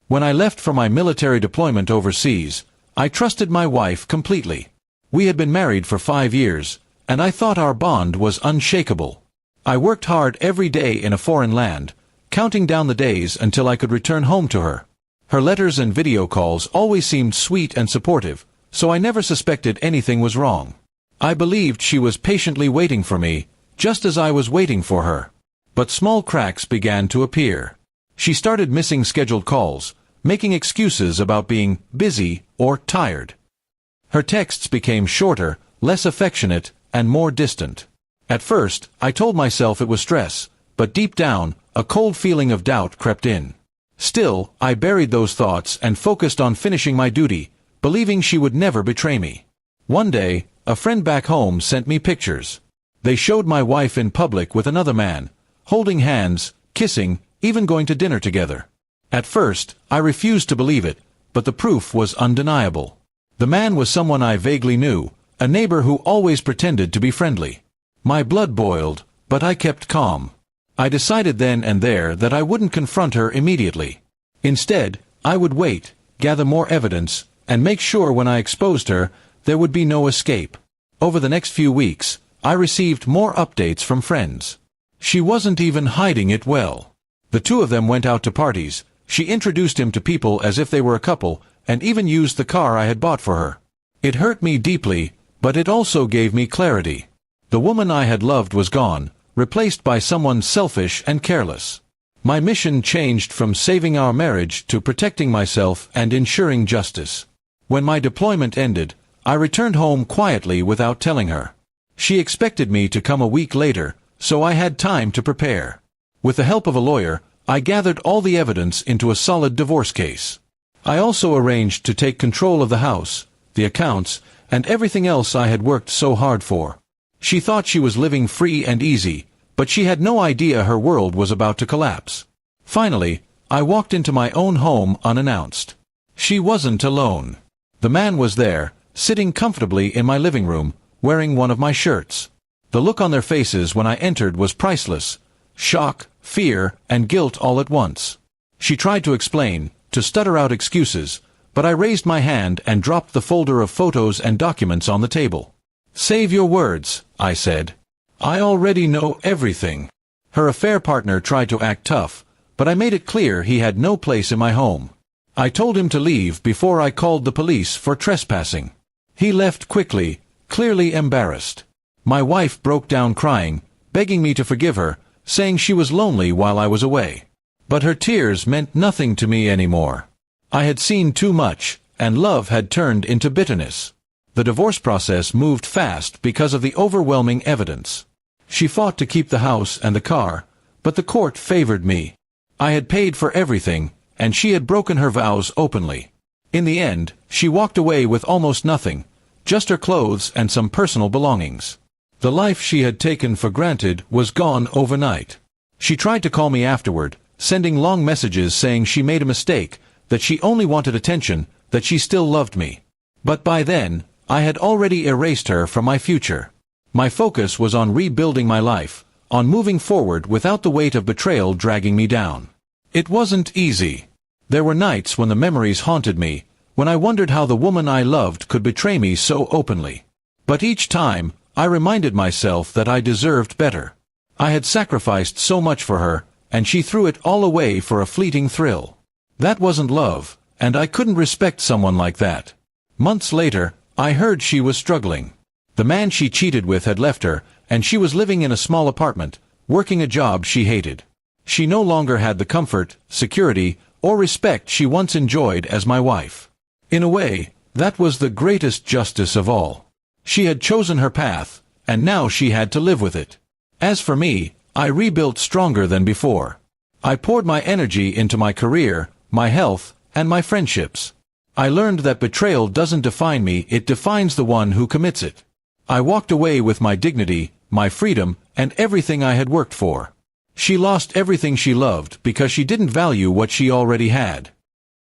When I left for my military deployment overseas, I trusted my wife completely. We had been married for 5 years, and I thought our bond was unshakable. I worked hard every day in a foreign land, counting down the days until I could return home to her. Her letters and video calls always seemed sweet and supportive, so I never suspected anything was wrong. I believed she was patiently waiting for me, just as I was waiting for her. But small cracks began to appear. She started missing scheduled calls, making excuses about being busy or tired. Her texts became shorter, less affectionate, and more distant. At first, I told myself it was stress, but deep down, a cold feeling of doubt crept in. Still, I buried those thoughts and focused on finishing my duty, believing she would never betray me. One day, a friend back home sent me pictures. They showed my wife in public with another man, holding hands, kissing, even going to dinner together. At first, I refused to believe it, but the proof was undeniable. The man was someone I vaguely knew, a neighbor who always pretended to be friendly. My blood boiled, but I kept calm. I decided then and there that I wouldn't confront her immediately. Instead, I would wait, gather more evidence, and make sure when I exposed her, there would be no escape. Over the next few weeks, I received more updates from friends. She wasn't even hiding it well. The two of them went out to parties. She introduced him to people as if they were a couple, and even used the car I had bought for her. It hurt me deeply, but it also gave me clarity. The woman I had loved was gone, replaced by someone selfish and careless. My mission changed from saving our marriage to protecting myself and ensuring justice. When my deployment ended, I returned home quietly without telling her. She expected me to come a week later, so I had time to prepare. With the help of a lawyer, I gathered all the evidence into a solid divorce case. I also arranged to take control of the house, the accounts, and everything else I had worked so hard for. She thought she was living free and easy, but she had no idea her world was about to collapse. Finally, I walked into my own home unannounced. She wasn't alone. The man was there, sitting comfortably in my living room, wearing one of my shirts. The look on their faces when I entered was priceless. Shock, fear, and guilt all at once. She tried to explain, to stutter out excuses, but I raised my hand and dropped the folder of photos and documents on the table. "Save your words," I said. "I already know everything." Her affair partner tried to act tough, but I made it clear he had no place in my home. I told him to leave before I called the police for trespassing. He left quickly, clearly embarrassed. My wife broke down crying, begging me to forgive her, saying she was lonely while I was away. But her tears meant nothing to me anymore. I had seen too much, and love had turned into bitterness. The divorce process moved fast because of the overwhelming evidence. She fought to keep the house and the car, but the court favored me. I had paid for everything, and she had broken her vows openly. In the end, she walked away with almost nothing, just her clothes and some personal belongings. The life she had taken for granted was gone overnight. She tried to call me afterward, sending long messages saying she made a mistake, that she only wanted attention, that she still loved me. But by then, I had already erased her from my future. My focus was on rebuilding my life, on moving forward without the weight of betrayal dragging me down. It wasn't easy. There were nights when the memories haunted me, when I wondered how the woman I loved could betray me so openly. But each time, I reminded myself that I deserved better. I had sacrificed so much for her, and she threw it all away for a fleeting thrill. That wasn't love, and I couldn't respect someone like that. Months later, I heard she was struggling. The man she cheated with had left her, and she was living in a small apartment, working a job she hated. She no longer had the comfort, security, or respect she once enjoyed as my wife. In a way, that was the greatest justice of all. She had chosen her path, and now she had to live with it. As for me, I rebuilt stronger than before. I poured my energy into my career, my health, and my friendships. I learned that betrayal doesn't define me, it defines the one who commits it. I walked away with my dignity, my freedom, and everything I had worked for. She lost everything she loved because she didn't value what she already had.